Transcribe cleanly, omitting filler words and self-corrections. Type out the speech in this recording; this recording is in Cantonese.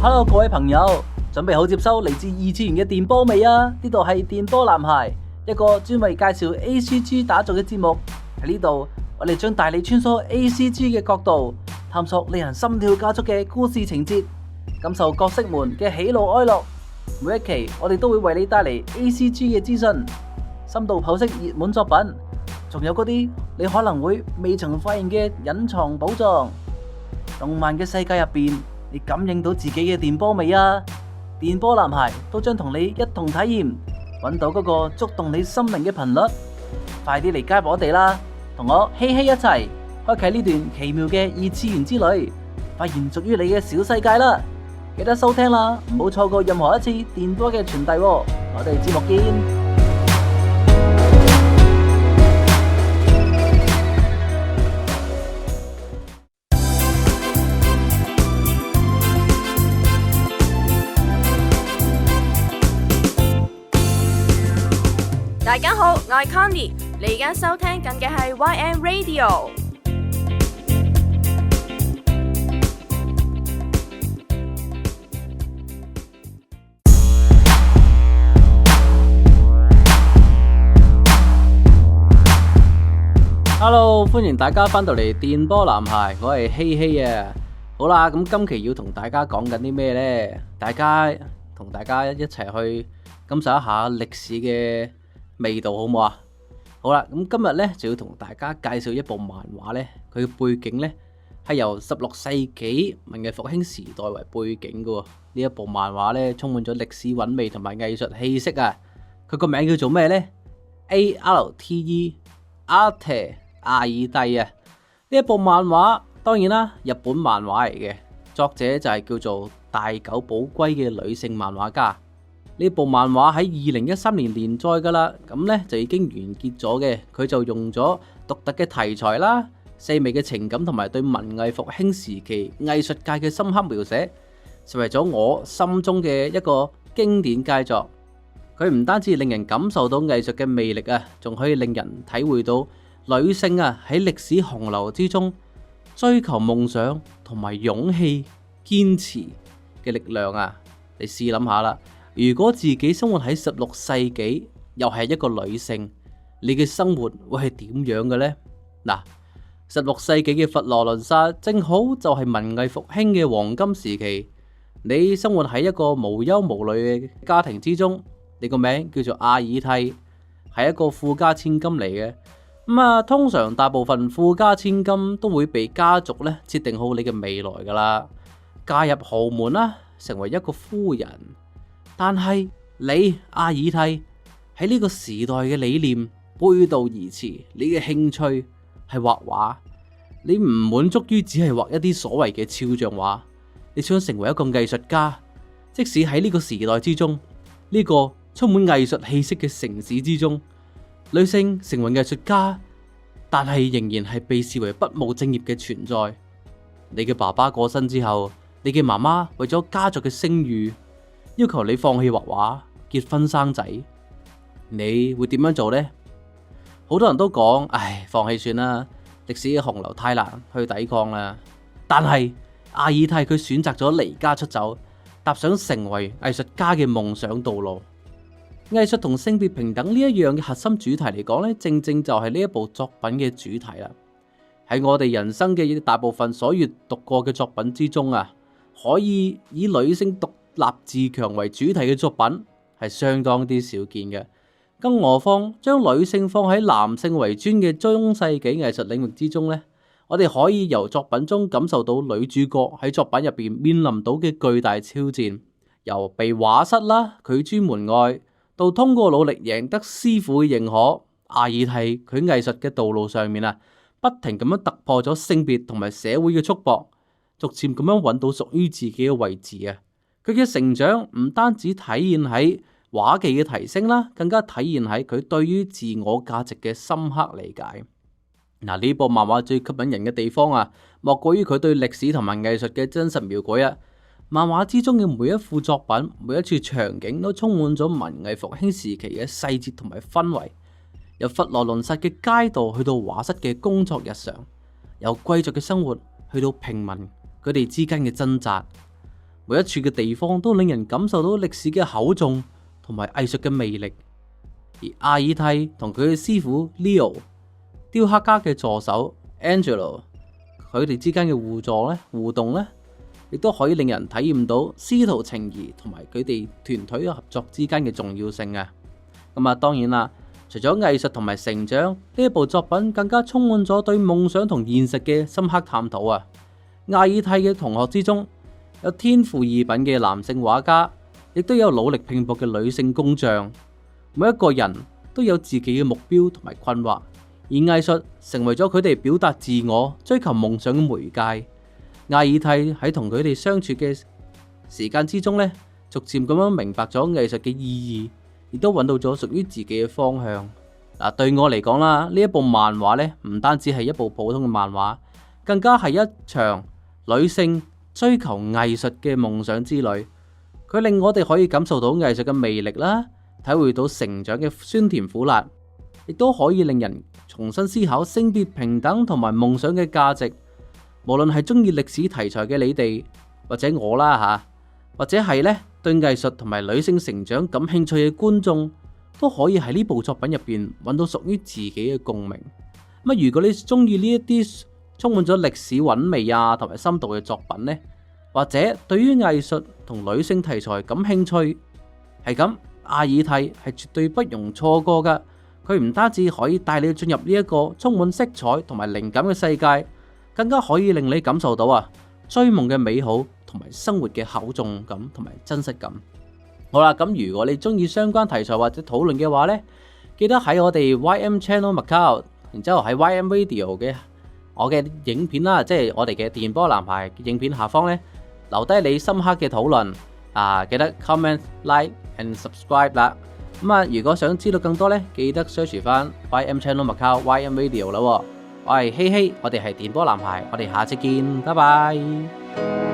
Hello， 各位朋友，準備好接收嚟自二次元嘅電波未啊？呢度係電波男孩，一個專為介紹 ACG 打造嘅節目。喺呢度，我哋將帶你穿梭 ACG 嘅角度，探索令人心跳加速嘅故事情節，感受角色們嘅喜怒哀樂。每一期我哋都會為你帶嚟 ACG 嘅資訊，深度剖析熱門作品，仲有嗰啲你可能會未曾發現嘅隱藏寶藏。動漫嘅世界入邊，你感應到自己嘅電波未啊？電波男孩都將同你一同體驗，揾到嗰個觸動你心靈嘅頻率。快啲嚟加入我哋啦，同我希希一齊開啟呢段奇妙嘅二次元之旅，發現屬於你嘅小世界啦！記得收聽啦，唔好錯過任何一次電波嘅傳遞。我哋節目見。大家好，我係 Connie， 你而家收聽緊嘅係 YN Radio。Hello， 歡迎大家翻到嚟電波男孩，我係希希啊。好啦，咁今期要同大家講緊啲咩呢？同大家一齊去感受一下歷史嘅味道，好唔好啊？好啦，咁今日呢就要同大家介紹一部漫畫呢，佢嘅背景呢係由16世紀文藝復興時代為背景嘅。呢一部漫畫呢充滿咗歷史韻味同埋藝術氣息啊！佢個名叫做咩呢？ ARTE 阿鐵阿爾蒂啊！呢一部漫畫當然啦，日本漫畫嚟嘅，作者就係叫做大久保圭嘅女性漫畫家。呢部漫畫喺2013年連載噶啦，咁呢就已經完結咗嘅。佢就用咗獨特嘅題材啦、細微嘅情感同埋對文藝復興時期藝術界嘅深刻描寫，成為咗我心中嘅一個經典佳作。佢唔單止令人感受到藝術嘅魅力啊，仲可以令人體會到女性啊喺歷史洪流之中追求夢想同埋勇氣堅持嘅力量啊！你試諗下啦。如果自己生活喺16世紀，又係一個女性，你嘅生活會係點樣嘅呢？嗱，16世紀嘅佛羅倫薩正好就係文藝復興嘅黃金時期。你生活喺一個無憂無慮嘅家庭之中，你個名叫做阿爾蒂，係一個富家千金嚟嘅。通常大部分富家千金都會被家族咧設定好你嘅未來噶啦，嫁入豪門啦，成為一個夫人。但係你阿爾蒂喺呢個時代嘅理念背道而馳，你嘅興趣係畫畫，你唔滿足於只係畫一啲所謂嘅肖像畫，你想成為一個藝術家。即使喺呢個時代之中，呢個充滿藝術氣息嘅城市之中，女性成為藝術家，但係仍然係被視為不務正業嘅存在。你嘅爸爸過身之後，你嘅媽媽為咗家族嘅聲譽，要求你放棄畫畫、結婚生仔，你會點樣做呢？好多人都講，放棄算啦，歷史嘅洪流太難去抵抗啦。但係阿爾蒂佢選擇咗離家出走，踏上成為藝術家嘅夢想道路。藝術同性別平等呢一樣嘅核心主題嚟講呢，正正就係呢一部作品嘅主題啦。喺我哋人生嘅大部分所閱讀過嘅作品之中啊，可以以女性獨立自強為主題嘅作品係相當啲少見嘅，更何況將女性放喺男性為尊嘅中世紀藝術領域之中呢，我哋可以由作品中感受到女主角喺作品入邊面臨到嘅巨大挑戰，由被畫室啦拒諸門外，到通過努力贏得師傅嘅認可。阿爾蒂佢藝術嘅道路上面啊，不停咁樣突破咗性別同埋社會嘅束縛，逐漸咁樣揾到屬於自己嘅位置啊！佢嘅成長唔單止體現喺畫技嘅提升啦，更加體現喺佢對於自我價值嘅深刻理解。呢部漫畫最吸引人嘅地方啊，莫過於佢對歷史同埋藝術嘅真實描繪啊！漫畫之中嘅每一幅作品、每一處場景都充滿咗文藝復興時期嘅細節同埋氛圍，由佛羅倫薩嘅街道去到畫室嘅工作日常，由貴族嘅生活去到平民佢哋之間嘅掙扎。每一處嘅地方都令人感受到歷史嘅厚重同埋藝術嘅魅力。而阿爾蒂同佢嘅師傅 Leo、雕刻家嘅助手 Angelo， 佢哋之間嘅互動咧，亦都可以令人體驗到師徒情誼同埋佢哋團隊合作之間嘅重要性啊！咁啊，當然啦，除咗藝術同埋成長，呢一部作品更加充滿咗對夢想同現實嘅深刻探討啊！阿爾蒂嘅同學之中，有天賦異稟嘅男性畫家，亦都有努力拼搏嘅女性工匠。每一個人都有自己嘅目標同埋困惑，而藝術成為咗佢哋表達自我、追求夢想嘅媒介。阿爾蒂喺同佢哋相處嘅時間之中呢，逐漸咁樣明白咗藝術嘅意義，亦都揾到咗屬於自己嘅方向。嗱，對我嚟講啦，呢一部漫畫呢，唔單止係一部普通嘅漫畫，更加係一場女性追求藝術嘅夢想之旅。佢令我哋可以感受到藝術嘅魅力啦，體會到成長嘅酸甜苦辣，亦都可以令人重新思考性別平等同埋夢想嘅價值。無論係中意歷史題材嘅你哋，或者我啦吓，或者係呢對藝術同埋女性成長感興趣嘅觀眾，都可以喺呢部作品入邊揾到屬於自己嘅共鳴。如果你中意呢一啲充滿咗歷史韻味啊同埋深度嘅作品呢，或者對於藝術同女性題材感興趣，係咁，阿爾蒂係絕對不容錯過噶。佢唔單止可以帶你進入呢一個充滿色彩同埋靈感嘅世界，更加可以令你感受到追夢嘅美好同埋生活嘅厚重感同埋真實感。好啦，咁如果你中意相關題材或者討論嘅話呢，記得喺我哋 YM Channel Macau， 然之後喺 YM Radio 嘅我嘅影片啦，即係我哋嘅電波男孩影片下方呢，留低你深刻嘅討論記得 comment、like and subscribe 啦。如果想知道更多呢，記得 search 翻 YM Channel Macau YM Radio 啦。我係希希，我哋係電波男孩，我哋下次見，拜拜。